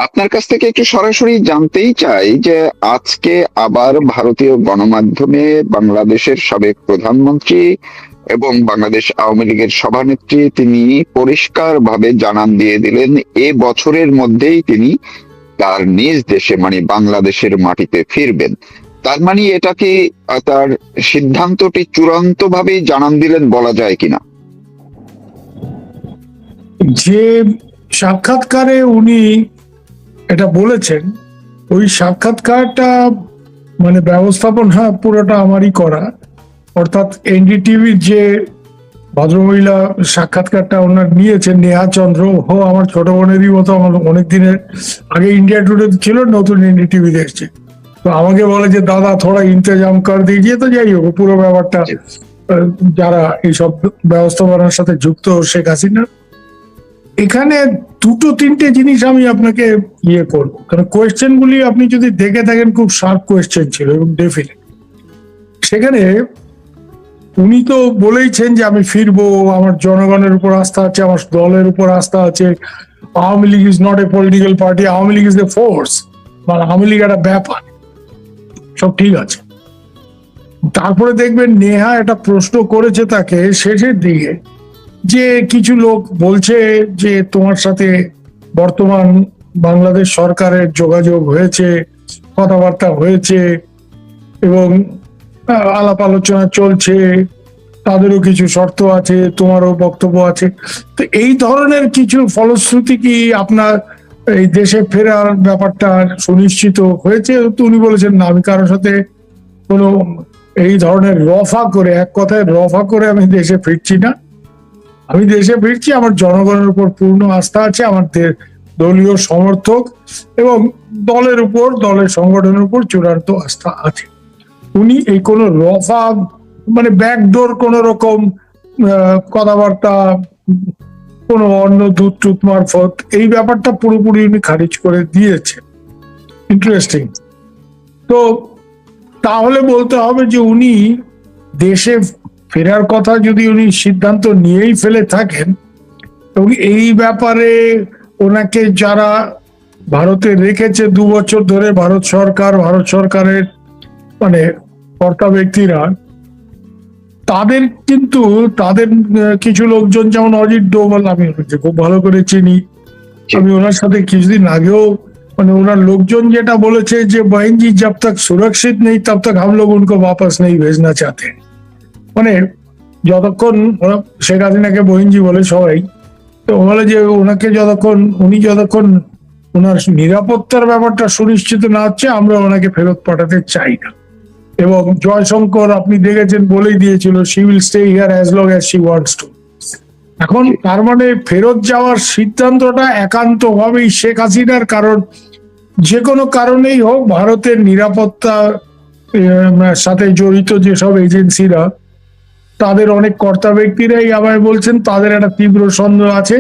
আপনার কাছ থেকে একটু সরাসরি জানতেই চাই যে আজকে আবার ভারতীয় গণমাধ্যমে বাংলাদেশের সাবেক প্রধানমন্ত্রী এবং বাংলাদেশ আওয়ামী লীগের সভানেত্রী তিনি পরিষ্কারভাবে জানান দিয়ে দিলেন এ বছরের মধ্যেই তিনি তার নিজ দেশে মানে বাংলাদেশের মাটিতে ফিরবেন। তার মানে এটা কি তার সিদ্ধান্তটি চূড়ান্ত ভাবেই জানান দিলেন বলা যায় কিনা? যে সাক্ষাৎকারে উনি এটা বলেছেন, ওই সাক্ষাৎকারটা মানে ব্যবস্থাপনা পুরোটা আমারই করা। অর্থাৎ এনডিটিভির যে ভদ্রমহিলা সাক্ষাৎকারটা ওনার নিয়েছেন, নেহা চন্দ্র, ও আমার ছোট বোনেরই মতো, আমার অনেক দিনের আগে ইন্ডিয়া টুডে ছিল, নতুন এনডিটিভি দেখছে। তো আমাকে বলে যে দাদা থোড়া ইন্তজাম কর দিয়েছে। তো যাই হোক, পুরো ব্যাপারটা যারা এইসব ব্যবস্থাপনার সাথে যুক্ত, শেখ হাসিনা, এখানে দুটো তিনটে জিনিস আমি আপনাকে করবো, কারণ কোয়েশ্চেন গুলি আপনি যদি দেখে থাকেন খুব শার্প কোয়েশ্চেন ছিল এবং ডেফিনেট। সেখানে উনি তো বলেইছেন যে আমি ফিরবো, আমার জনগণের উপর আস্থা আছে, আমার দলের উপর আস্থা আছে। Awami League is not a political party, Awami League is a force, মানে আওয়ামী লীগ একটা ব্যাপার, সব ঠিক আছে। তারপরে দেখবেন নেহা একটা প্রশ্ন করেছে তাকে শেষের দিকে, যে কিছু লোক বলছে যে তোমার সাথে বর্তমান বাংলাদেশ সরকারের যোগাযোগ হয়েছে, কথাবার্তা হয়েছে এবং আলাপ আলোচনা চলছে, তাদেরও কিছু শর্ত আছে, তোমারও বক্তব্য আছে। তো এই ধরনের কিছু ফলশ্রুতি কি আপনার এই দেশে ফেরার ব্যাপারটা সুনিশ্চিত হয়েছে? তো উনি বলেছেন না, আমি কারোর সাথে কোনো এই ধরনের রফা করে, এক কথায় রফা করে আমি দেশে ফিরছি না। আমি দেশে ফিরছি, আমার জনগণের উপর পূর্ণ আস্থা আছে, আমার দলীয় সমর্থক এবং দলের উপর, দলের সংগঠনের উপর চূড়ান্ত আস্থা আছে। উনি এই কোনো রফা মানে ব্যাকডোর কোন রকম কথাবার্তা, কোনো অন্য দূত টুত মারফত, এই ব্যাপারটা পুরোপুরি উনি খারিজ করে দিয়েছে। ইন্টারেস্টিং। তো তাহলে বলতে হবে যে উনি দেশে ফেরার কথা যদি উনি সিদ্ধান্ত নিয়েই ফেলে থাকেন, এবং এই ব্যাপারে ওনাকে যারা ভারতে রেখেছে 2 বছর ধরে, ভারত সরকার, ভারত সরকারের মানে কর্তা ব্যক্তিরা, তাদের কিন্তু তাদের কিছু লোকজন, যেমন অজিত ডোভাল, আমি খুব ভালো করে চিনি, আমি ওনার সাথে কিছুদিন আগেও মানে ওনার লোকজন যেটা বলেছে যে बहन जी जब तक सुरक्षित नहीं तब तक हम लोग उनको वापस नहीं भेजना चाहते। মানে যতক্ষণ শেখ হাসিনাকে বহিনজি বলে সবাই, তো বলে যে ওনাকে উনি যতক্ষণ ওনার নিরাপত্তার ব্যাপারটা সুনিশ্চিত না হচ্ছে, আমরা ওনাকে ফেরত পাঠাতে চাই না। এবং জয়শঙ্কর আপনি দেখেছেন বলেই দিয়েছিল, she will stay here as long as she wants to। এখন তার মানে ফেরত যাওয়ার সিদ্ধান্তটা একান্ত ভাবেই শেখ হাসিনার, কারণ যে কোনো কারণেই হোক ভারতের নিরাপত্তা সাথে জড়িত যেসব এজেন্সিরা, তাদের অনেক কর্তা ব্যক্তিরাই আমায় বলছেন তাদের একটা তীব্র সন্দেহ আছে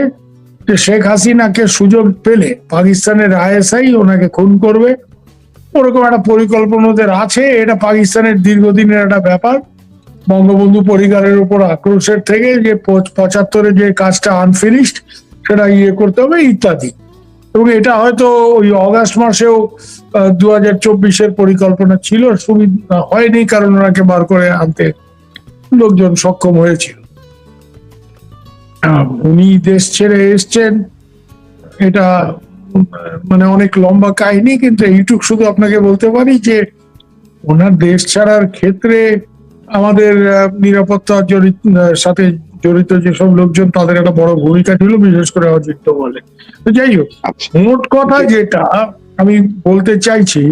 যে শেখ হাসিনাকে সুযোগ পেলে পাকিস্তানের আইএসআই ওনাকে খুন করবে, ওরকম একটা পরিকল্পনা ওদের আছে। এটা পাকিস্তানের দীর্ঘদিনের একটা ব্যাপার, বঙ্গবন্ধু পরিবারের উপর আক্রোশের থেকে যে 75-এ যে কাজটা আনফিনিশড সেটা করতে হবে ইত্যাদি। এবং এটা হয়তো ওই অগাস্ট মাসেও 2024-এর পরিকল্পনা ছিল, সুবিধা হয়নি কারণ ওনাকে বার করে আনতে লোকজন সক্ষম হয়েছিল। উনি দেশ ছেড়ে এসছেন, এটা মানে অনেক লম্বা কাহিনী, কিন্তু এইটুক শুধু আপনাকে বলতে পারি যে ওনার দেশ ছাড়ার ক্ষেত্রে আমাদের নিরাপত্তার সাথে জড়িত যেসব লোকজন, তাদের একটা বড় ভূমিকা ছিল, বিশেষ করে অজিত বলে। তো যাই হোক, মোট কথা যেটা আমি বলতে চাইছি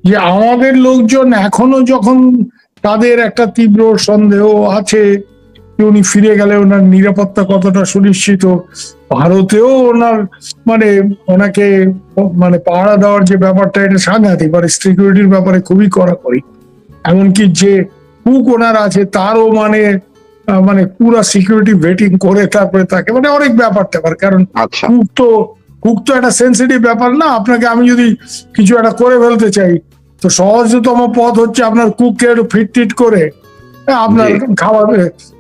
যে আমাদের লোকজন এখনো যখন তাদের একটা তীব্র সন্দেহ আছে উনি ফিরে গেলে ওনার নিরাপত্তা কতটা সুনিশ্চিত, ভারতেও ওনার মানে ওনাকে মানে পাহারা দেওয়ার যে ব্যাপারটা, এটা সাংঘাতিক, মানে সিকিউরিটির ব্যাপারে খুবই কড়াকড়ি। এমনকি যে কুক ওনার আছে তারও মানে মানে পুরা সিকিউরিটি ভেটিং করে তারপরে তাকে মানে অনেক ব্যাপার ট্যাপার, কারণ কুক তো একটা সেন্সিটিভ ব্যাপার না। আপনাকে আমি যদি কিছু একটা করে ফেলতে চাই, তো সহজতম পথ হচ্ছে আপনার কুককে একটু ফিট করে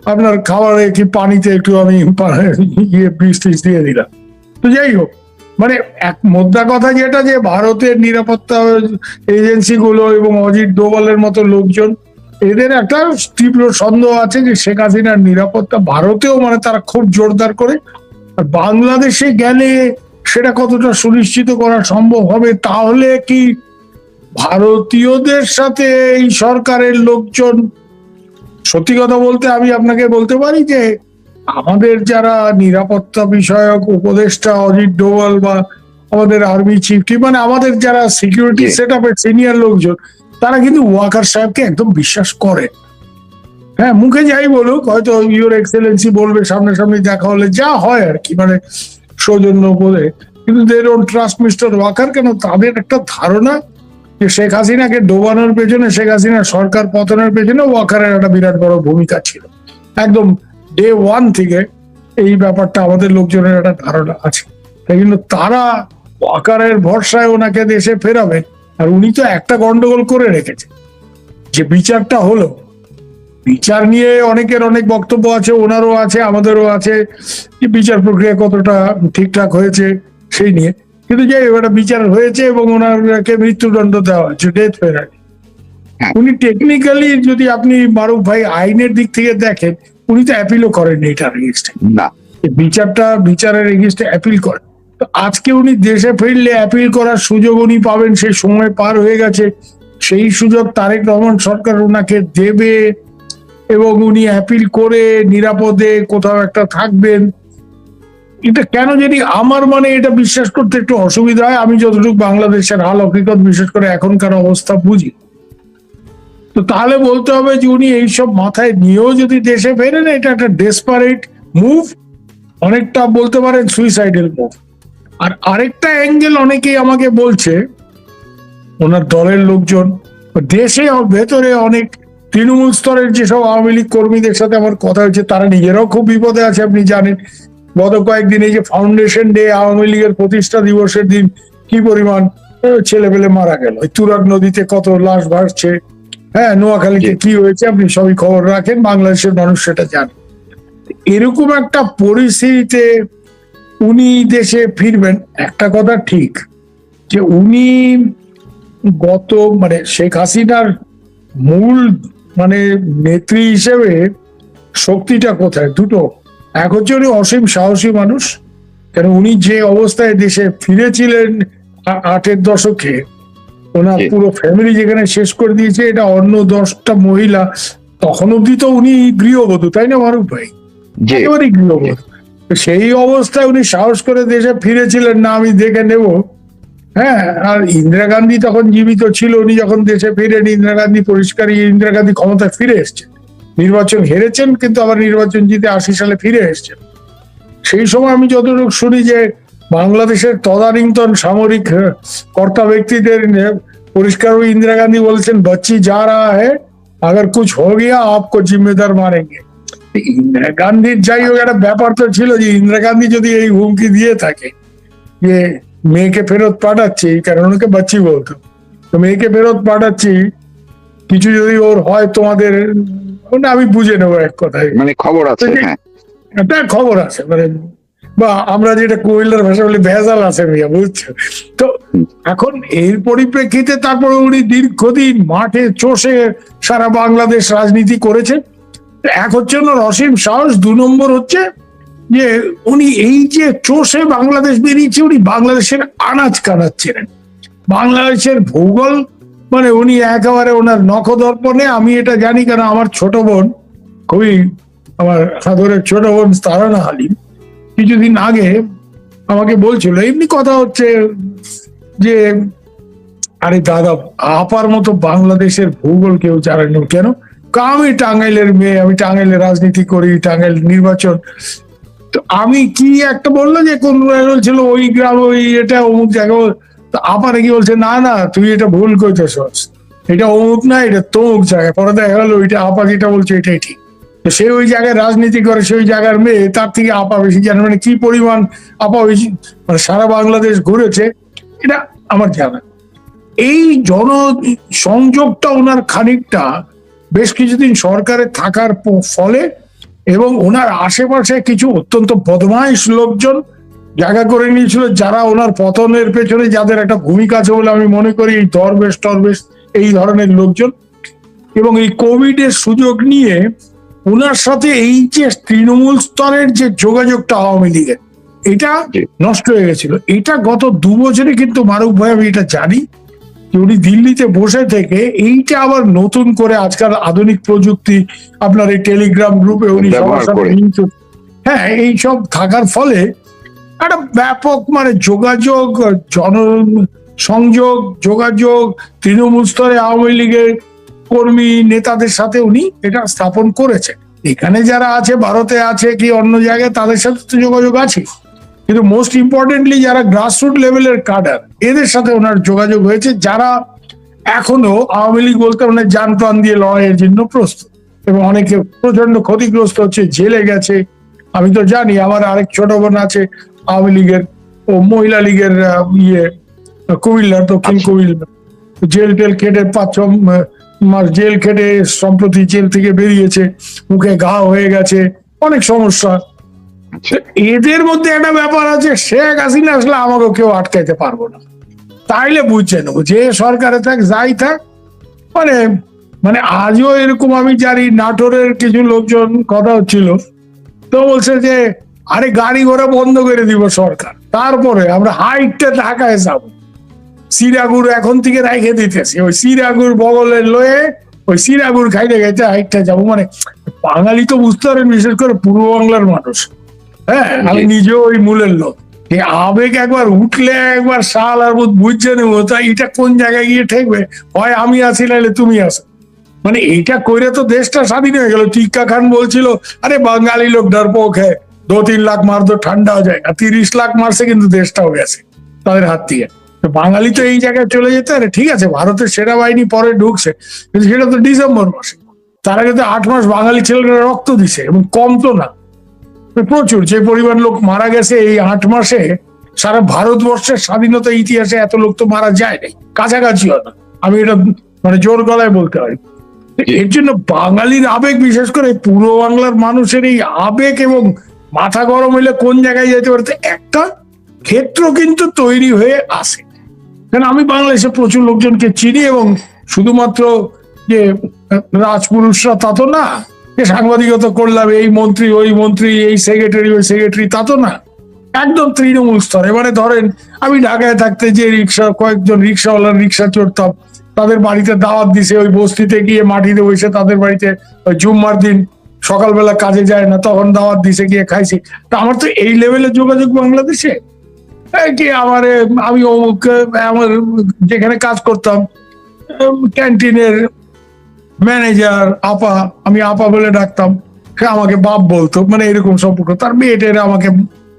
আপনার খাবারে কি পানিতে একটু আমি বিষ টিষ দিয়ে দিলাম। তো যাই হোক, মানে এক মোদ্দা কথা যেটা, যে ভারতের নিরাপত্তা এজেন্সি গুলো এবং অজিত ডোভালের মতো লোকজন, এদের একটা তীব্র সন্দেহ আছে যে শেখ হাসিনার নিরাপত্তা ভারতেও মানে তারা খুব জোরদার করে, আর বাংলাদেশে গেলে সেটা কতটা সুনিশ্চিত করা সম্ভব হবে, তাহলে কি ভারতীয়দের সাথে এই সরকারের লোকজন, সত্যি কথা বলতে আমি আপনাকে বলতে পারি যে আমাদের যারা নিরাপত্তা বিষয়ক উপদেষ্টা অজিত ডোভাল বা আমাদের আর্মি চিফ, মানে আমাদের যারা সিকিউরিটি জি। সেট আপের সিনিয়র লোকজন, তারা কিন্তু ওয়াকার সাহেবকে একদম বিশ্বাস করে। হ্যাঁ, মুখে যাই বলুক, হয়তো ইউর এক্সেলেন্সি বলবে, সামনাসামনি দেখা হলে যা হয় আর কি, মানে সৌজন্য বলে, কিন্তু they don't trust mister Walker. কেন? তাদের একটা ধারণা যে শেখ হাসিনাকে ডোবানোর পেছনে, শেখ হাসিনা সরকার পতনের পেছনে ওয়াকারের একটা বিরাট বড় ভূমিকা ছিল। একদম ডে ওয়ান থেকে এই ব্যাপারটা আমাদের লোকজনের একটা ধারণা আছে। তাই জন্য তারা ওয়াকারের ভরসায় ওনাকে দেশে ফেরাবেন। আর উনি তো একটা গন্ডগোল করে রেখেছে, যে বিচারটা হলো, বিচার নিয়ে অনেকের অনেক বক্তব্য আছে, ওনারও আছে, আমাদেরও আছে, যে বিচার প্রক্রিয়া কতটা ঠিকঠাক হয়েছে সেই নিয়ে। কিন্তু যে একটা বিচার হয়েছে এবং ওনাকে মৃত্যুদণ্ড দেওয়া হয়েছে, ডেথ পেনাল্টি। হ্যাঁ। উনি টেকনিক্যালি, যদি আপনি মারুফ ভাই আইনের দিক থেকে দেখেন, উনি তো অ্যাপিলও করেননি এটার এগেইনস্টে। না। বিচারের এগেইনস্টে অ্যাপিল করেন। তো আজকে উনি দেশে ফিরলে অ্যাপিল করার সুযোগ উনি পাবেন, সেই সময় পার হয়ে গেছে। সেই সুযোগ তারেক রহমান সরকার ওনাকে দেবে এবং উনি অ্যাপিল করে নিরাপদে কোথাও একটা থাকবেন। এটা কেন জানি আমার মানে এটা বিশ্বাস করতে একটু অসুবিধা হয়, আমি যতটুকু বাংলাদেশের হাল হকিকত বিশেষ করে এখনকার অবস্থা বুঝি। তো তাহলে বলতে হবে যে উনি এইসব মাথায় নিয়েও যদি দেশে ফেরেন, এটা একটা ডেসপারেট মুভ, অনেকটা বলতে পারেন সুইসাইডাল মুভ। আর আরেকটা অ্যাঙ্গেল অনেকেই আমাকে বলছে, ওনার দলের লোকজন, দেশে ভেতরে অনেক তৃণমূল স্তরের যেসব আওয়ামী লীগ কর্মীদের সাথে আমার কথা হয়েছে, তারা নিজেরাও খুব বিপদে আছে। আপনি জানেন গত কয়েকদিন এই যে ফাউন্ডেশন ডে, আওয়ামী লীগের প্রতিষ্ঠা দিবসের দিন কি পরিমাণ ছেলেপেলে মারা গেল, তুরাগ নদীতে কত লাশ ভাসছে, হ্যাঁ, নোয়াখালীতে কি হয়েছে, আপনি সবই খবর রাখেন, বাংলাদেশের মানুষ সেটা জানে। এরকম একটা পরিস্থিতিতে উনি দেশে ফিরবেন, একটা কথা ঠিক যে উনি গত মানে শেখ হাসিনার মূল মানে নেত্রী হিসেবে শক্তিটা কোথায়? দুটো, এক হচ্ছে উনি অসীম সাহসী মানুষ, কেন উনি যে অবস্থায় দেশে ফিরেছিলেন 8-এর দশকে, ওনার পুরো ফ্যামিলি যেখানে শেষ করে দিয়েছে, এটা অন্য 10টা মহিলা, তখন অব্দি তো উনি গৃহবধূ, তাই না মারুফ ভাই? একেবারেই গৃহবধূ। সেই অবস্থায় উনি সাহস করে দেশে ফিরেছিলেন, না আমি দেখে নেব। হ্যাঁ, আর ইন্দিরা গান্ধী তখন জীবিত ছিল, উনি যখন দেশে ফিরেন, ইন্দিরা গান্ধী পরিষ্কারই, ইন্দিরা গান্ধী ক্ষমতায় ফিরে এসছেন, নির্বাচন হেরেছেন কিন্তু আবার নির্বাচন জিতে 80 সালে ফিরে এসছেন। সেই সময় আমি যতটুকু শুনি যে বাংলাদেশের তদানীন্তন সামরিক কর্তা ব্যক্তিদের পরিষ্কার ইন্দিরা গান্ধী বলছেন, বচ্চি যা রা হ্যায়, আগার কুছ হো গিয়া আপকো জিম্মেদার মারেঙ্গে। ইন্দিরা গান্ধীর যাই হোক, একটা ব্যাপার তো ছিল যে ইন্দিরা গান্ধী যদি এই হুমকি দিয়ে থাকে যে মেয়েকে ফেরত পাঠাচ্ছি, কারণ ওনাকে বাচ্চি বলতো, তো মেয়েকে ফেরত পাঠাচ্ছি, কিছু যদি ওর হয় তোমাদের, আমি বুঝে নেবো, এক কথায় মানে খবর আছে। হ্যাঁ, একটা খবর আছে, মানে বা আমরা যেটা কুমিল্লার ভাষা বলি ভেজাল আছে মিয়া, বুঝছো তো। এখন এর পরিপ্রেক্ষিতে তারপরে উনি দীর্ঘদিন মাঠে চষে সারা বাংলাদেশ রাজনীতি করেছে। এক হচ্ছে ওনার অসীম সাহস, 2 নম্বর হচ্ছে যে উনি এই যে চষে বাংলাদেশ বেরিয়েছে, উনি বাংলাদেশের আনাজ কানাজ চেনেন, বাংলাদেশের ভূগোল, মানে উনি একেবারে ওনার নখদর্পণে। আমি এটা জানি, কেন আমার ছোট বোন, খুবই আমার সাদরের ছোট বোন তারানা হালিম, কিছুদিন আগে আমাকে বলছিল, এমনি কথা হচ্ছে যে আরে দাদা, আপার মতো বাংলাদেশের ভূগোল কেউ জানেন না। কেন? আমি টাঙ্গাইলের মেয়ে, আমি টাঙ্গাইলে রাজনীতি করি, টাঙ্গাইল নির্বাচন। তো আমি কি একটা বললো যে কোন বলছিল ওই গ্রাম, ওই এটা অমুক জায়গা, আপা নাকি বলছে না না তুই এটা ভুল করতেছস, এটা অমুক না, এটা তমুক জায়গায়। পরে দেখা গেল ওইটা আপা যেটা বলছে এটাই ঠিক। তো সে ওই জায়গায় রাজনীতি করে, সেই জায়গার মেয়ে, তার থেকে আপা বেশি জানে। মানে কি পরিমাণ আপা বেশি, মানে সারা বাংলাদেশ ঘুরেছে, এটা আমার জানা। এই জনসংযোগটা ওনার খানিকটা বেশ কিছুদিন সরকারে থাকার ফলে, এবং ওনার আশেপাশে কিছু অত্যন্ত বদমাইশ লোকজন জায়গা করে নিয়েছিল, যারা ওনার পতনের পেছনে যাদের একটা ভূমিকা আছে বলে আমি মনে করি, এই দরবেশ টরবেশ এই ধরনের লোকজন। এবং এই কোভিড এর সুযোগ নিয়ে ওনার সাথে এই যে তৃণমূল স্তরের যে যোগাযোগটা আওয়ামী লীগের, এটা নষ্ট হয়ে গেছিল। এটা গত 2 বছরে কিন্তু মারুফ ভাই আমি এটা জানি যে উনি দিল্লিতে বসে থেকে এইটা আবার নতুন করে আজকাল আধুনিক প্রযুক্তি, আপনার এই টেলিগ্রাম গ্রুপে উনি সবার সাথে হ্যাঁ এইসব থাকার ফলে একটা ব্যাপক মানে যোগাযোগ, সংযোগ, যোগাযোগ তৃণমূল স্তরে আওয়ামী লীগের কর্মী নেতাদের সাথে উনি এটা স্থাপন করেছে। এখানে যারা আছে, ভারতে আছে কি অন্য জায়গায়, তাদের সাথে তো যোগাযোগ আছে, কিন্তু মোস্ট ইম্পর্টেন্টলি যারা গ্রাসরুট লেভেলের কাডার, এদের সাথে ওনার যোগাযোগ হয়েছে, যারা এখনো আওয়ামী লীগ বলতে মানে জান প্রাণ দিয়ে লড়াইয়ের জন্য প্রস্তুত। এবং অনেকে প্রচন্ড ক্ষতিগ্রস্ত হচ্ছে, জেলে গেছে। আমি তো জানি আমার আরেক ছোট বোন আছে আওয়ামী লীগের, ও মহিলা লীগের কুমিল্লা, দক্ষিণ কুমিল্লা, জেল টেল খেটে 5-6 মাস জেল খেটে সম্প্রতি জেল থেকে বেরিয়েছে, মুখে ঘা হয়ে গেছে, অনেক সমস্যা। এদের মধ্যে একটা ব্যাপার আছে, শেখ হাসিনা আসলে আমাকেও কেউ আটকাইতে পারবো না, তাইলে বুঝছে নেবো যে সরকারে থাক যাই থাক। মানে মানে আজও এরকম আমি জানি নাটোরের কিছু লোকজন কথা হচ্ছিল, তো বলছে যে আরে গাড়ি ঘোড়া বন্ধ করে দিব সরকার, তারপরে আমরা হাইটটা ঢাকায় যাবো, সিরাগুড় এখন থেকে রেখে দিতেছি, ওই সিরাগুড় বগলের লয়ে ওই সিরাগুড় খাইতে খাইতে হাইটটা যাবো। মানে বাঙালি তো বুঝতে পারেন, বিশেষ করে পূর্ব বাংলার মানুষ, হ্যাঁ আমি নিজেও ওই মূলের লোক, এই আবেগ একবার উঠলে একবার শাল আর বুঝছে নেবো, তাই এটা কোন জায়গায় গিয়ে ঠেকবে, হয় আমি আছি নাহলে তুমি আছো। মানে এইটা কইরে তো দেশটা স্বাধীন হয়ে গেল। টিক্কা খান বলছিল আরে বাঙালি লোক ডরপোক হ্যাঁ, 2-3 লাখ মার তো ঠান্ডা হয়ে যায়, 30 লাখ মারছে কিন্তু দেশটাও গেছে তাদের হাত থেকে। বাঙালি তো এই জায়গায় চলে যেতে পারে, ঠিক আছে ভারতের সেনাবাহিনী পরে ঢুকছে, কিন্তু সেটা তো ডিসেম্বর মাসে, তার আগে তো 8 মাস বাঙালি ছেলেরা রক্ত দিছে, এবং কম তো না, প্রচুর। যে পরিমাণ লোক মারা গেছে এই 8 মাসে, সারা ভারতবর্ষের স্বাধীনতা ইতিহাসে এত লোক তো মারা যায় নাই, কাছাকাছিও না, আমি এটা মানে জোর গলায় বলতে পারি। এর জন্য বাঙালির আবেগ, বিশেষ করে পূর্ব বাংলার মানুষের এই আবেগ এবং মাথা গরম হইলে কোন জায়গায় যেতে পারতে একটা ক্ষেত্র কিন্তু তৈরি হয়ে আসে। কারণ আমি বাংলাদেশে প্রচুর লোকজনকে চিনি, এবং শুধুমাত্র যে রাজপুরুষরা তা তো না, যে সাংবাদিকতা করলাম এই মন্ত্রী ওই মন্ত্রী, এই সেক্রেটারি ওই সেক্রেটারি, তা তো না, একদম তৃণমূল স্তরে। মানে ধরেন আমি ঢাকায় থাকতে যে কয়েকজন রিক্সাওয়ালার রিক্সা চড়তাম, তাদের বাড়িতে দাওয়াত দিছে, ওই বস্তিতে গিয়ে মাটিতে বসে তাদের বাড়িতে জুম্মার দিন সকালবেলা কাজে যায় না, তখন দাওয়াত দিছে, গিয়ে খাইছি। তা আমার তো এই লেভেলের যোগাযোগ বাংলাদেশে কি আমার, আমি অমুক আমার যেখানে কাজ করতাম ক্যান্টিনের ম্যানেজার আপা, আমি আপা বলে ডাকতাম, সে আমাকে বাপ বলতো, মানে এরকম সম্পর্ক। তার মেয়েটেরা আমাকে,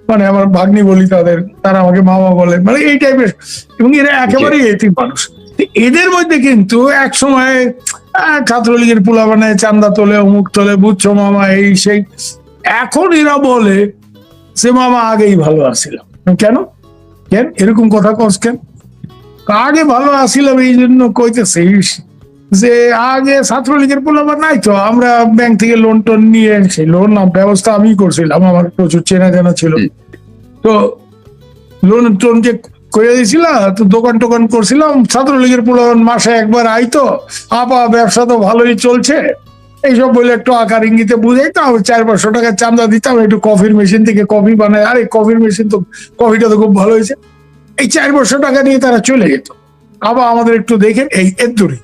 মানে আমার ভাগ্নি বলি তাদের, তারা আমাকে মামা বলে, মানে এই টাইপের। এবং এরা একেবারেই এতিম মানুষ। এদের মধ্যে কিন্তু এক সময় ছাত্রলীগের পোলা বানায়, চান্দা তোলে, অমুক তোলে, বুঝছো মামা এই সেই। এখন এরা বলে সে মামা আগেই ভালো আসছিলাম। কেন কেন এরকম কথা কস কেন? আগে ভালো আসছিলাম এই জন্য কইতেছে যে আগে ছাত্রলীগের পোলাবার নাই তো, আমরা ব্যাংক থেকে লোন টোন নিয়ে, সেই লোন না ব্যবস্থা আমি করছিলাম, আমার প্রচুর চেনা জানা ছিল, তো লোন টোন যে করে দিয়েছিল, তো দোকান টোকান করছিলাম, ছাত্রলীগের পোলাবার মাসে একবার আইতো, আপা ব্যবসা তো ভালোই চলছে এইসব বলে একটু আকার ইঙ্গিতে বুঝাইতাম, 400-500 টাকা চান্দা দিতাম, একটু কফির মেশিন থেকে কফি বানায়, আরে কফির মেশিন তো, কফিটা তো খুব ভালো হয়েছে, এই 400 টাকা নিয়ে তারা চলে যেত। আবার আমাদের একটু দেখেন এই এর দূরে।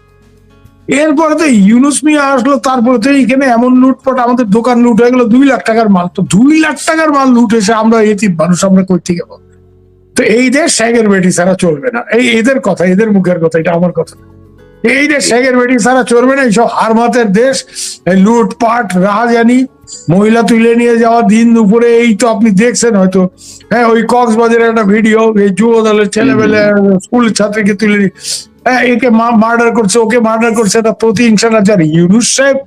এরপরে তো ইউনুস মিয়া আসলো, তারপরে তো এইখানে এমন লুটপাট, আমাদের দোকান লুট হয়ে গেল 2 লাখ টাকার মাল। তো 2 লাখ টাকার মাল লুট এসে আমরা এতিম মানুষ, আমরা কই থেকে পাবো? তো এই দেশ শেখের বেটি ছাড়া চলবে না, এই এদের কথা, এদের মুখের কথা, এটা আমার কথা না। এই দেশ শেখের বেটি ছাড়া চলবে না, এইসব হারমাতের দেশ, লুটপাট রাহাজানি, মহিলা তুলে নিয়ে যাওয়া দিন দুপুরে, এই তো আপনি দেখছেন হয়তো, হ্যাঁ ওই কক্সবাজারের একটা ভিডিও, এই যুব দলের ছেলেবেলে স্কুলের ছাত্রীকে তুলে নিয়ে, হ্যাঁ একে মার্ডার করছে, ওকে মার্ডার করছে, এটা প্রতিহিংসা না। যার ইউনুস সাহেব,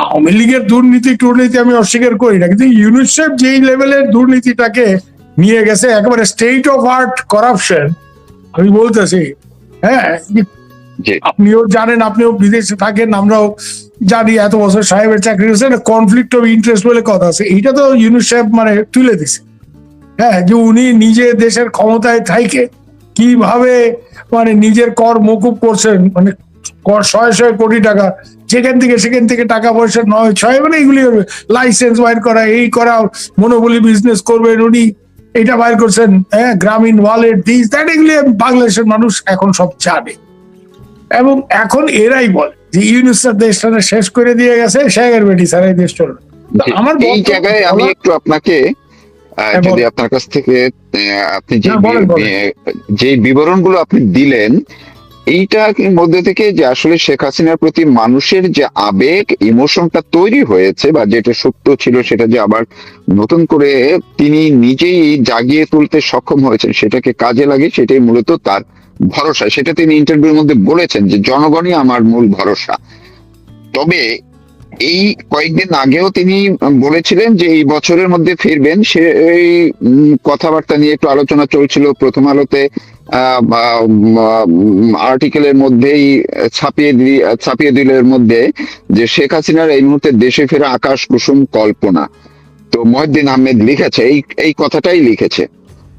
আওয়ামী লীগের দুর্নীতি আমি অস্বীকার করি না, কিন্তু ইউনুস সাহেব যেই লেভেলের দুর্নীতিটাকে নিয়ে গেছে, একেবারে স্টেট অফ আর্ট করাপশন, আমি বলতেছি। হ্যাঁ আপনিও জানেন, আপনিও বিদেশে থাকেন, আমরাও জানি, এত বছর সাহেবের চাকরি হচ্ছে, কনফ্লিক্ট অফ ইন্টারেস্ট বলে কথা আছে, এইটা তো ইউনুস সাহেব মানে তুলে দিছে। হ্যাঁ, যে উনি নিজে দেশের ক্ষমতায় থাইকে কিভাবে মানে নিজের কর মকুব করছেন, মানে কর শয়ে শয়ে কোটি টাকা, সেখান থেকে টাকা পয়সা নয় ছয় মানে এগুলি লাইসেন্স বাইর করা, এই করা, মনোপলি বিজনেস করবেন উনি, এটা বাইর করছেন। হ্যাঁ, গ্রামীণ ওয়ালেট দিস দ্যাট, এগুলি বাংলাদেশের মানুষ এখন সব জানে। এবং এখন এরাই বলে যে ইউনুস দেশটা শেষ করে দিয়ে গেছে, শেখের বেটি স্যার এই দেশ চলবে। তো আমার এই জায়গায় আমি একটু আপনাকে যদি আপনার কাছ থেকে আপনি যে বিবরণগুলো আপনি দিলেন, এইটা মধ্যে থেকে যে আসলে শেখ হাসিনার প্রতি মানুষের যে আবেগ, ইমোশনটা তৈরি হয়েছে বা যেটা সত্য ছিল সেটা যে আবার নতুন করে তিনি নিজেই জাগিয়ে তুলতে সক্ষম হয়েছেন, সেটাকে কাজে লাগে, সেটাই মূলত তার ভরসা। সেটা তিনি ইন্টারভিউর মধ্যে বলেছেন যে জনগণই আমার মূল ভরসা। তবে এই কয়েকদিন আগেও তিনি বলেছিলেন যে এই বছরের মধ্যে ফিরবেন, সেই কথাবার্তা নিয়ে একটু আলোচনা চলছিল প্রথম আলোতে, আর্টিকেলের মধ্যেই ছাপিয়ে দিলের মধ্যে যে শেখ হাসিনার এই মুহূর্তে দেশে ফেরা আকাশ কুসুম কল্পনা। তো মহিউদ্দিন আহমেদ লিখেছে এই কথাটাই লিখেছে।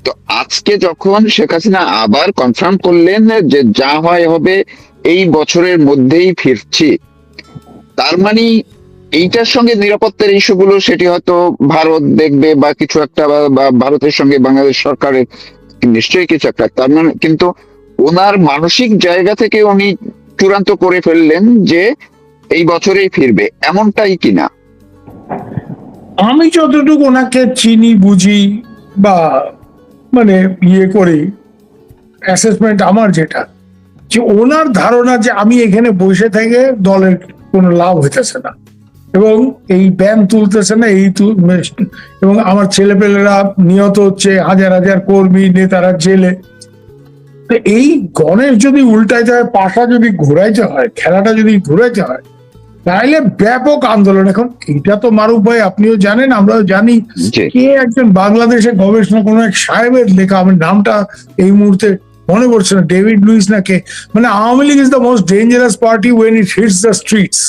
তো আজকে যখন শেখ হাসিনা আবার কনফার্ম করলেন যে যা হয় হবে, এই বছরের মধ্যেই ফিরছি, তার মানে এইটার সঙ্গে নিরাপত্তার ইস্যুগুলো সেটি হয়তো ভারত দেখবে বা কিছু একটা, বা ভারতের সঙ্গে বাংলাদেশ সরকারের নিশ্চয়ই কিছু একটা, তার মানে কিন্তু ওনার মানসিক জায়গা থেকে উনি চূড়ান্ত করে ফেললেন যে এই বছরেই ফিরবে, এমনটাই কিনা? আমি যতটুকু ওনাকে চিনি বুঝি বা মানে করি অ্যাসেসমেন্ট আমার যেটা, যে ওনার ধারণা যে আমি এখানে বসে থেকে দলের কোনো লাভ হইতেছে না এবং এই ব্যান তুলতেছে না, এবং আমার ছেলেপেলেরা নিহত হচ্ছে, হাজার হাজার কর্মী নেতারা জেলে। এই গণেশ যদি উল্টাইতে হয়, পাশা যদি ঘুরাইতে হয়, খেলাটা যদি ঘুরাইতে হয়, তাহলে ব্যাপক আন্দোলন। এখন এটা তো মারুফ ভাই আপনিও জানেন, আমরাও জানি, কে একজন বাংলাদেশের গবেষণা কোন এক সাহেবের লেখা, আমার নামটা এই মুহূর্তে মনে পড়ছে না, ডেভিড লুইস না কে, মানে Awami League is the most dangerous party when it hits the streets.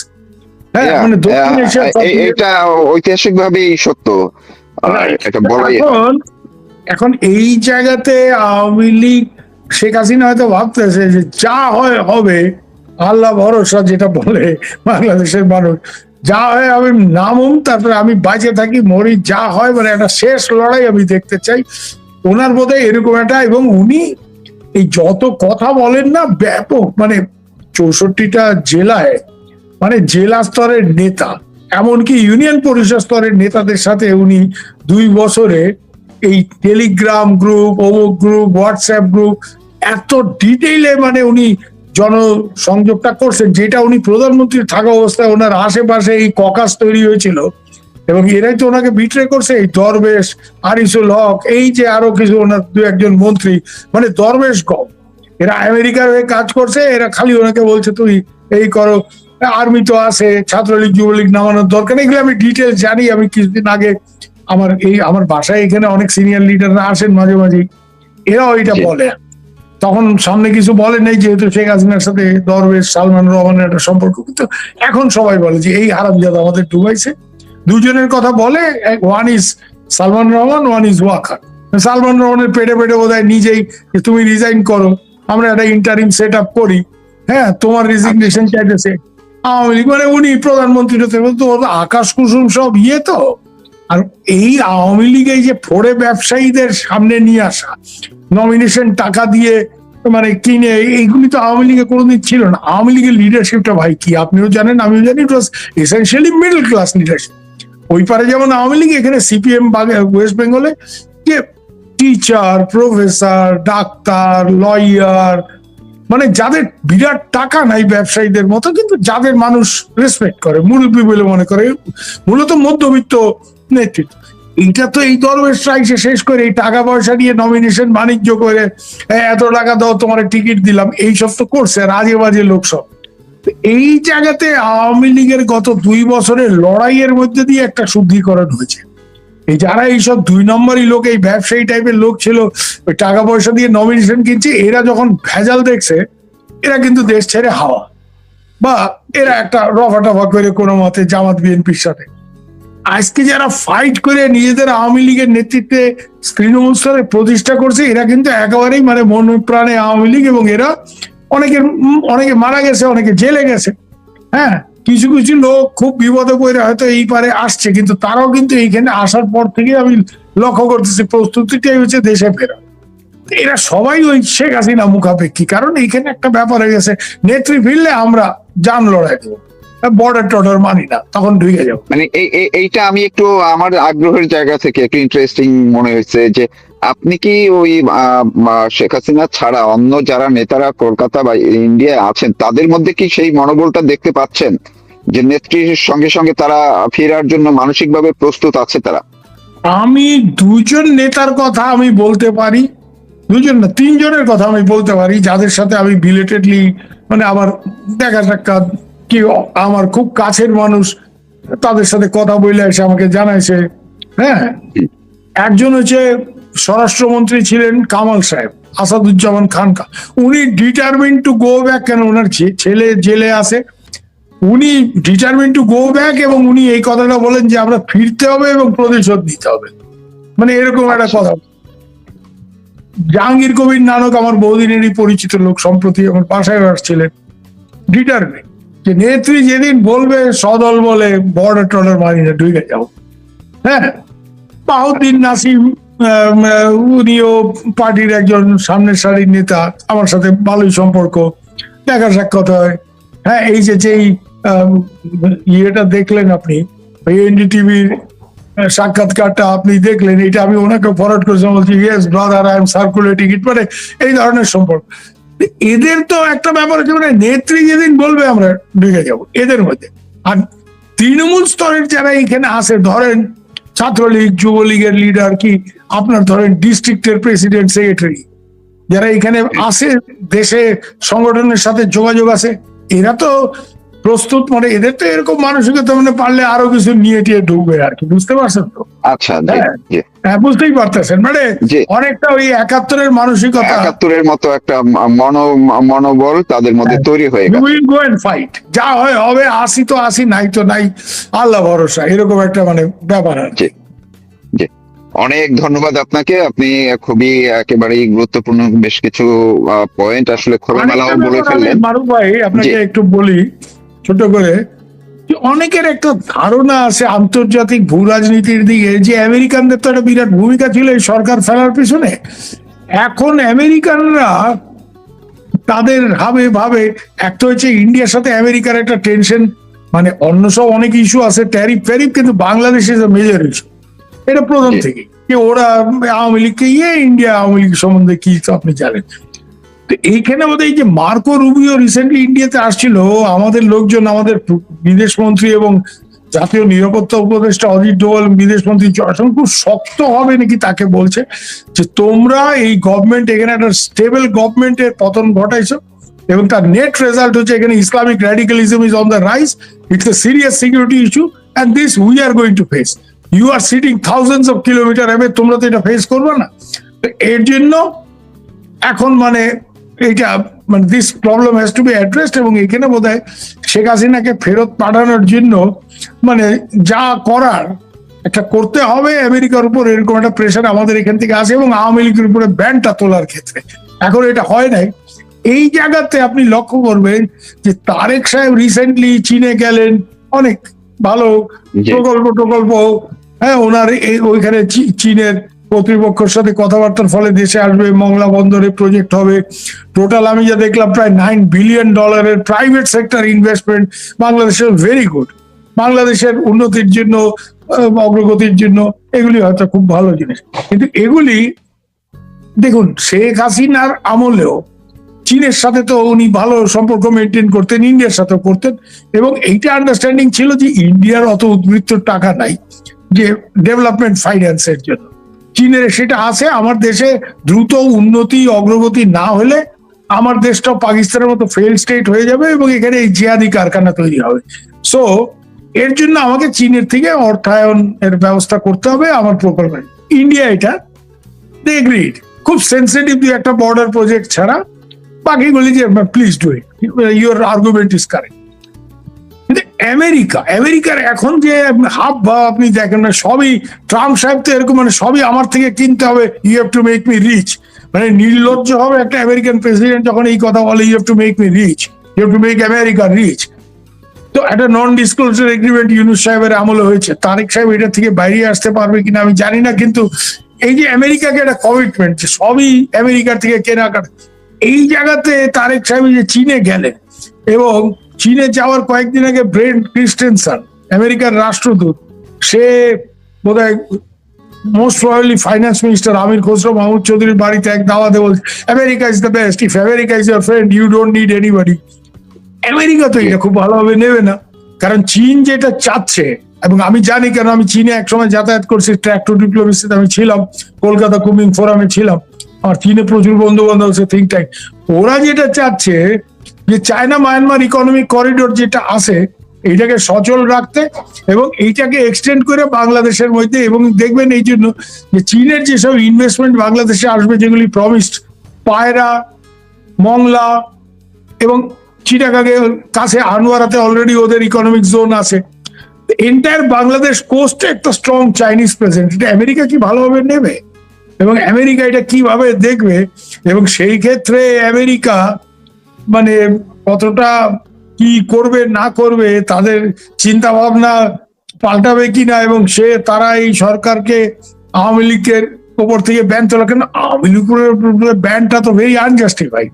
হ্যাঁ, মানে দক্ষিণ এশিয়ার এটা ঐতিহাসিক ভাবে সত্য। এখন এই জায়গাতে আওয়ামী লীগ, শেখ হাসিনা হয়তো ভাবতেছে যে যা হয় হবে, আল্লাহ ভরসা যেটা বলে বাংলাদেশের মানুষ, যা হয় আমি নামুম, তারপরে আমি বাঁচে থাকি মরি, যা হয় মানে একটা শেষ লড়াই আমি দেখতে চাই। ওনার বোধহয় এরকম একটা, এবং উনি এই যত কথা বলেন না ব্যাপক, মানে 64টা জেলায়, মানে জেলা স্তরের নেতা, এমনকি ইউনিয়ন পরিষদ স্তরের নেতাদের সাথে উনি 2 বছরে এই টেলিগ্রাম গ্রুপ, অমুক গ্রুপ, হোয়াটসঅ্যাপ গ্রুপ, এত ডিটেইলে মানে উনি জনসংযোগটা করছেন, যেটা উনি প্রধানমন্ত্রী থাকা অবস্থায় ওনার আশেপাশে এই ককাস তৈরি হয়েছিল, এবং এরাই তো ওনাকে বিট্রে করছে, এই দরবেশ, আনিসুল হক, এই যে আরো কিছু ওনার 2-1 মন্ত্রী, মানে দরবেশ গম, এরা আমেরিকার হয়ে কাজ করছে, এরা খালি ওনাকে বলছে তুই এই করো, আর্মি তো আছে, ছাত্রলীগ যুবলীগ নামানোর দরকার নেই, এগুলো আমি ডিটেলস জানি। আমি কিছুদিন আগে আমার বাসায় এখানে অনেক সিনিয়র লিডাররা আসেন মাঝে মাঝে, এরাও এটা বলে। তখন সামনে কিছু বলে নেই, যেহেতু শেখ হাসিনার সাথে দরবেশ সালমান রহমানের একটা সম্পর্ক, কিন্তু এখন সবাই বলে যে এই হারামজাদা আমাদের ডুবাইছে। দুজনের কথা বলে, one is Salman Rahman, one is Walker. Salman রহমানের পেটে পেটে বোধহয় নিজেই তুমি রিজাইন করো, আমরা একটা ইন্টারিম সেট আপ করি, হ্যাঁ তোমার রেজিগনেশন চাইতেছে আওয়ামী লীগ, মানে উনি প্রধানমন্ত্রী হতে তো আকাশ কুসুম সব তো। আর এই আওয়ামী লীগ এই যে ফোড়ে ব্যবসায়ীদের সামনে নিয়ে আসা, নমিনেশন টাকা দিয়ে মানে কিনে, এইগুলি তো আওয়ামী লীগে কোনোদিন ছিল না। আওয়ামী লীগের লিডারশিপটা ভাই কি আপনিও জানেন আমিও জানি, ইট ওয়াজ এসেনশিয়ালি মিডল ক্লাস লিডারশিপ। ওই পারে যেমন আওয়ামী লীগ, এখানে সিপিএম ওয়েস্ট বেঙ্গলে যে টিচার, প্রফেসর, ডাক্তার, লয়ার, মানে যাদের বিরাট টাকা নাই ব্যবসায়ীদের মতো, কিন্তু যাদের মানুষ রেসপেক্ট করে, মুরব্বী বলে মনে করে, মূলত মধ্যবিত্ত নেতৃত্ব। এইটা তো এই দরবেশরা এসে শেষ করে এই টাকা পয়সা নিয়ে নমিনেশন বাণিজ্য করে, এত টাকা দাও তোমার টিকিট দিলাম, এইসব তো করছে আর আজে বাজে লোক সব। এই জায়গাতে আওয়ামী লীগের গত 2 বছরের লড়াইয়ের মধ্যে দিয়ে একটা শুদ্ধিকরণ হয়েছে। এই যারা এইসব 2 নম্বরই লোক, এই ব্যবসায়ী টাইপের লোক ছিল, ওই টাকা পয়সা দিয়ে নমিনেশন কিনছে, এরা যখন ভেজাল দেখছে, এরা কিন্তু দেশ ছেড়ে হাওয়া, বা এরা একটা রফা টফা করে কোনো মতে জামাত বিএনপির সাথে। আজকে যারা ফাইট করে নিজেদের আওয়ামী লীগের নেতৃত্বে তৃণমূল স্তরে প্রতিষ্ঠা করছে, এরা কিন্তু একেবারেই মানে মন প্রাণে আওয়ামী লীগ, এবং এরা অনেকে মারা গেছে, অনেকে জেলে গেছে। হ্যাঁ, কিছু কিছু লোক খুব বিপদে পড়ে হয়তো এই পারে আসছে, কিন্তু তারাও কিন্তু এইখানে আসার পর থেকে আমি লক্ষ্য করতেছি প্রস্তুতিটাই হচ্ছে দেশে ফেরা। এরা সবাই ওই শেখ হাসিনা মুখাপেক্ষী, কারণ এইখানে একটা ব্যাপার হয়ে গেছে, নেত্রী ফিরলে আমরা জান লড়াই দেবো, বর্ডার টর্ডার মানি না, তখন ঢুকে যাবো। মানে এইটা আমি একটু আমার আগ্রহের জায়গা থেকে একটু ইন্টারেস্টিং মনে হয়েছে যে আপনি কি ওই শেখ হাসিনা ছাড়া অন্য যারা নেতারা কলকাতা বা ইন্ডিয়ায় আছেন তাদের মধ্যে কি সেই মনোবলটা দেখতে পাচ্ছেন যে নেত্রীর সঙ্গে সঙ্গে তারা ফেরার জন্য মানসিকভাবে প্রস্তুত আছে তারা? আমি দুজন নেতার কথা আমি বলতে পারি, দুজন না তিনজনের কথা আমি বলতে পারি, যাদের সাথে আমি বিলেটেডলি মানে আমার দেখা সাক্ষাৎ, কি আমার খুব কাছের মানুষ, তাদের সাথে কথা বলে এসে আমাকে জানাইছে। হ্যাঁ, একজন হচ্ছে স্বরাষ্ট্রমন্ত্রী ছিলেন কামাল সাহেব, আসাদুজ্জামান খানকা। উনি ডিটারমিন টু গো ব্যাক, কেন ওনার ছেলে জেলে আছে, উনি ডিটারমিন টু গো ব্যাক, এবং উনি এই কথাটা বলেন যে আমরা ফিরতে হবে এবং প্রতিশোধ নিতে হবে, মানে এরকম একটা কথা। জাহাঙ্গীর কবির নানক আমার বহুদিনেরই পরিচিত লোক, সম্প্রতি আমার বাসায় আসছিলেন, ডিটারমিন যে নেত্রী যেদিন বলবে সদল বলে বর্ডার টর্ডার মানি না, ঢুকে যাও। হ্যাঁ, বাহুদ্দিন নাসিম উনিও পার্টির একজন সামনের সারির নেতা, আমার সাথে ভালোই সম্পর্ক, দেখা সাক্ষাৎ হয়। হ্যাঁ, এই যেই ইয়েটা দেখলেন আপনি, এনডিটিভির সাক্ষাৎকারটা আপনি দেখলেন, এটা আমি ওনাকে ফরওয়ার্ড করেছিলাম, বলছি yes brother I am circulating it, মানে এই ধরনের সম্পর্ক। এদের তো একটা ব্যাপার আছে, মানে নেত্রী যেদিন বলবে আমরা ঢুকে যাবো এদের মধ্যে। আর তৃণমূল স্তরের যারা এখানে আসে, ধরেন ছাত্রলীগ যুবলীগের লিডার, কি আপনার ধরেন ডিস্ট্রিক্টের প্রেসিডেন্ট সেক্রেটারি, যারা এখানে আসে দেশে সংগঠনের সাথে যোগাযোগ আছে, এরা তো প্রস্তুত, মানে এদের তো এরকম মানসিকতা, মানে পারলে আরো কিছু নিয়ে টিয়ে ঢুকবে আর কি, বুঝতে পারছেন তো? আচ্ছা, হ্যাঁ, বুঝতেই পারতেছেন, মানে জি, অনেকটা ওই 71-এর মানসিকতা, 71-এর মতো একটা মনোবল তাদের মধ্যে তৈরি হয়ে ইউ গেছে। উইল গো এন্ড ফাইট, যা হয় হবে, আসি তো আসি, নাই তো নাই, আল্লাহ ভরসা, এরকম একটা মানে ব্যাপার আর কি। জি, জি, অনেক ধন্যবাদ আপনাকে। আপনি খুবই একেবারেই গুরুত্বপূর্ণ বেশ কিছু পয়েন্ট আসলে খোলামেলাও আরেকটা বলে ব্যাপার আমি ফেললেন। মারুফ ভাই আপনাকে জি, একটু বলি ছোট করে, যে অনেকের একটা ধারণা আছে আন্তর্জাতিক ভূ রাজনীতির দিকে, যে আমেরিকানদের তো একটা বিরাট ভূমিকা ছিল এই সরকার ফেলার পিছনে। এখন আমেরিকানরা তাদের ভাবে একটা হচ্ছে ইন্ডিয়ার সাথে আমেরিকার একটা টেনশন, মানে অন্য সব অনেক ইস্যু আছে, ট্যারিফ ফ্যারিফ, কিন্তু Bangladesh is a major issue, এটা প্রথম জি, থেকে, যে ওরা আওয়ামী লীগকে ইন্ডিয়া আওয়ামী লীগ সম্বন্ধে কি তো আপনি জানেন। তো এইখানে বোধ এই যে মার্কো রুবিও রিসেন্টলি ইন্ডিয়াতে আসছিল, আমাদের লোকজন, আমাদের বিদেশ মন্ত্রী এবং জাতীয় নিরাপত্তা উপদেষ্টা অজিত ডোভাল, বিদেশ মন্ত্রী জয়শঙ্কর খুব শক্ত হবে নাকি তাকে বলছে যে তোমরা এই গভর্নমেন্ট, এখানে একটা স্টেবল গভর্নমেন্টের পতন ঘটাইছো, এবং তার নেট রেজাল্ট হচ্ছে এখানে Islamic radicalism is on the rise, it's a serious security issue, and this we are going to face, you are sitting thousands of kilometre away, তোমরা তো এটা ফেস করবে না। তো এর জন্য এখন মানে এইটা, মানে this problem has to B addressed, এবং এখানে বোধহয় শেখ হাসিনাকে ফেরত পাঠানোর জন্য মানে যা করার একটা করতে হবে, আমেরিকার উপর এরকম একটা প্রেশার আমাদের এখান থেকে আসে, এবং আওয়ামী লীগের উপরে ব্যানটা তোলার ক্ষেত্রে এখন এটা হয় নাই। এই জায়গাতে আপনি লক্ষ্য করবেন যে তারেক সাহেব রিসেন্টলি চীনে গেলেন, অনেক ভালো জি, প্রকল্প, হ্যাঁ, ওনার ওইখানে চীনের কর্তৃপক্ষের সাথে কথাবার্তার ফলে দেশে আসবে, মংলা বন্দরে প্রজেক্ট হবে, টোটাল আমি যা দেখলাম প্রায় $9 বিলিয়ন প্রাইভেট সেক্টর ইনভেস্টমেন্ট, বাংলাদেশের ভেরি গুড, বাংলাদেশের উন্নতির জন্য, অগ্রগতির জন্য এগুলি হয়তো খুব ভালো জিনিস, কিন্তু এগুলি দেখুন শেখ হাসিনার আমলেও চীনের সাথে তো উনি ভালো সম্পর্ক মেনটেন করতেন, ইন্ডিয়ার সাথে করতেন, এবং এইটা আন্ডারস্ট্যান্ডিং ছিল যে ইন্ডিয়ার অত উদ্বৃত্ত টাকা নাই যে ডেভেলপমেন্ট ফাইন্যান্সের জন্য, চীনের সেটা আছে। আমার দেশে দ্রুত উন্নতি অগ্রগতি না হলে আমার দেশটাও পাকিস্তানের মতো ফেল স্টেট হয়ে যাবে, এবং এখানে এই জিহাদি কারখানা তৈরি হবে। সো এর জন্য আমাকে চীনের থেকে অর্থায়ন এর ব্যবস্থা করতে হবে আমার প্রকল্পে। ইন্ডিয়া এটা দে এগ্রিড, খুব সেন্সিটিভ একটা বর্ডার প্রজেক্ট ছাড়া বাকিগুলি যে please do it, your argument is correct. কিন্তু আমেরিকার এখন যে হাব ভাব আপনি দেখেন না, সবই ট্রাম্প সাহেব তো এরকম, মানে সবই আমার থেকে কিনতে হবে, you have to make me rich. মানে নির্লজ্জ হবে একটা আমেরিকান প্রেসিডেন্ট যখন এই কথা বলে, you have to make me rich, you have to make America rich. তো একটা নন ডিসক্লোজার এগ্রিমেন্ট ইউনূস সাহেবের আমলে হয়েছে, তারেক সাহেব এটা থেকে বাইরে আসতে পারবে কিনা আমি জানি না, কিন্তু এই যে আমেরিকাকে একটা কমিটমেন্ট যে সবই আমেরিকার থেকে কেনাকাটা, এই জায়গাতে তারেক সাহেব যে চীনে গেলেন, এবং চীনে যাওয়ার কয়েকদিন আগে ব্রেন্ট ক্রিস্টেনসন আমেরিকার রাষ্ট্রদূত, সে বোধহয় most probably finance minister Amir Khasru Mahmud চৌধুরীর বাড়িতে এক দাওয়াতে বলছে America is the best, if America is your friend you don't need anybody. America তো এটা খুব ভালোভাবে নেবে না, কারণ চীন যেটা চাচ্ছে, এবং আমি জানি কেন, আমি চীনে একসময় যাতায়াত করছি, ট্র্যাক্টর ডিপ্লোমেসিতে আমি ছিলাম, কলকাতা কুমিং ফোরামে ছিলাম, আর চীনে প্রচুর বন্ধু বান্ধব আছে, থিঙ্ক ট্যাঙ্ক। ওরা যেটা চাচ্ছে যে চায়না মায়ানমার ইকোনমিক করিডোর যেটা আছে এইটাকে সচল রাখতে এবং এইটাকে এক্সটেন্ড করে বাংলাদেশের মধ্যে, এবং দেখবেন এই জন্য যে চীনের যেসব ইনভেস্টমেন্ট বাংলাদেশে আসবে যেগুলি প্রমিসড, পায়রা, মংলা এবং চিটাগাংয়ের কাছে আনোয়ারাতে অলরেডি ওদের ইকোনমিক জোন আছে, এন্টায়ার বাংলাদেশ কোস্টে একটা স্ট্রং চাইনিজ প্রেজেন্ট। এটা আমেরিকা কি ভালোভাবে নেবে এবং আমেরিকা এটা কিভাবে দেখবে, এবং সেই ক্ষেত্রে আমেরিকা মানে কতটা কি করবে না করবে, তাদের চিন্তা ভাবনা পাল্টাবে কিনা, এবং তারা এই সরকারকে আওয়ামী লীগের উপর থেকে ব্যান তোলা, কেন আওয়ামী লীগের ব্যানটা তো ভেরি আনজাস্টিফাইড।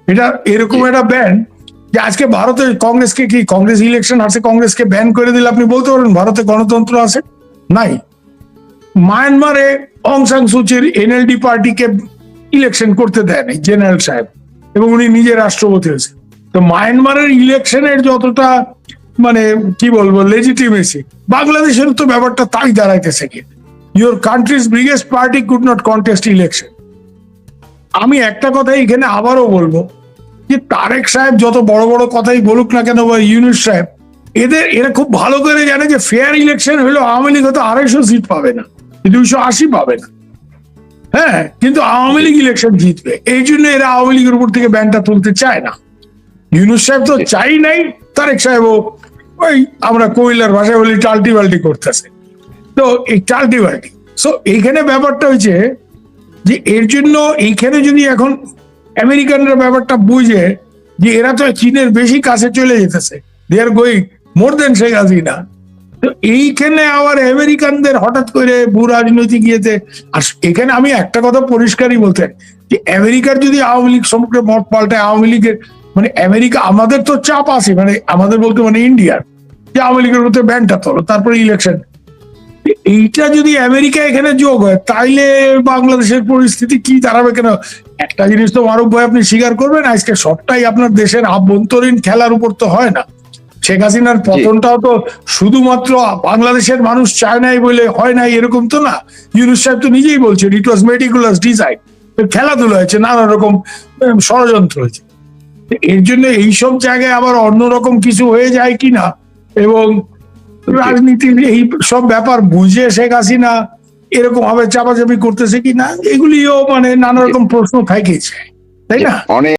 এটা এরকম একটা ব্যান যে আজকে ভারতে কংগ্রেসকে কি, কংগ্রেস ইলেকশন আছে, কংগ্রেসকে ব্যান করে দিলে আপনি বলতে পারেন ভারতে গণতন্ত্র আছে? নাই। মায়ানমারে অং সান সুচির এনএলডি পার্টিকে ইলেকশন করতে দেয় নাই জেনারেল সাহেব, এবং উনি নিজে রাষ্ট্রপতি হয়েছে। তো মায়ানমারের ইলেকশনের যতটা মানে কি বলবো লেজিটিমেসি, বাংলাদেশের তো ব্যাপারটা তাই দাঁড়াইতেছে কি, your countries biggest party could not contest election. আমি একটা কথা এখানে আবারও বলবো যে তারেক সাহেব যত বড় বড় কথাই বলুক না কেন, বা ইউনূস সাহেব, এরা খুব ভালো করে জানে যে ফেয়ার ইলেকশন হলো আওয়ামী লীগ হয়তো 250 সিট পাবে না, 280 পাবে না, হ্যাঁ, কিন্তু আওয়ামী লীগ ইলেকশন জিতবে, এই জন্য এরা আওয়ামী লীগের উপর থেকে ব্যানটা তুলতে চায় না। ইউনূস সাহেব তো চাই নাই, তারেক সাহেবও ওই আমরা কইলার ভাষায় বলি টাল্টি বাল্টি করতেছে। তো এই টাল্টি বাল্টি, সো এইখানে ব্যাপারটা হয়েছে যে এর জন্য এইখানে যদি এখন আমেরিকানরা ব্যাপারটা বুঝে যে এরা তো চীনের বেশি কাছে চলে যেতেছে, দে আর গোয়িং মোর দেন শেখ হাসিনা, তো এইখানে আবার আমেরিকানদের হঠাৎ করে ভূ রাজনৈতিক ইয়েতে, আর এখানে আমি একটা কথা পরিষ্কারই বলতে যে আমেরিকার যদি আওয়ামী লীগ সম্পর্কে মত পাল্টায়, আওয়ামী লীগের মানে আমেরিকা, আমাদের তো চাপ আছে, মানে আমাদের বলতে মানে ইন্ডিয়ার, যে আওয়ামী লীগের মধ্যে ব্যানটা তোলো, তারপরে ইলেকশন, এইটা যদি আমেরিকা এখানে যোগ হয় তাইলে বাংলাদেশের পরিস্থিতি কি দাঁড়াবে। কেন একটা জিনিস তো মারুফ ভাই আপনি স্বীকার করবেন, আজকে সবটাই আপনার দেশের আভ্যন্তরীণ খেলার উপর তো হয় না। শেখ হাসিনার পতনটাও তো শুধুমাত্র বাংলাদেশের মানুষ চায় নাই বলে হয় নাই এরকম তো না। ইউনূস সাহেব তো নিজেই বলছেন ইট ওয়াজ মেটিকুলাস ডিজাইন, খেলাধুলা হয়েছে, নানা রকম ষড়যন্ত্র হয়েছে। এর জন্য এইসব জায়গায় আবার অন্যরকম কিছু হয়ে যায় কিনা, এবং রাজনীতির এই সব ব্যাপার বুঝে শেখ হাসিনা এরকম ভাবে চাপাচাপি করতেছে কিনা, এগুলিও মানে নানা রকম প্রশ্ন থাকেছে, তাই না? অনেক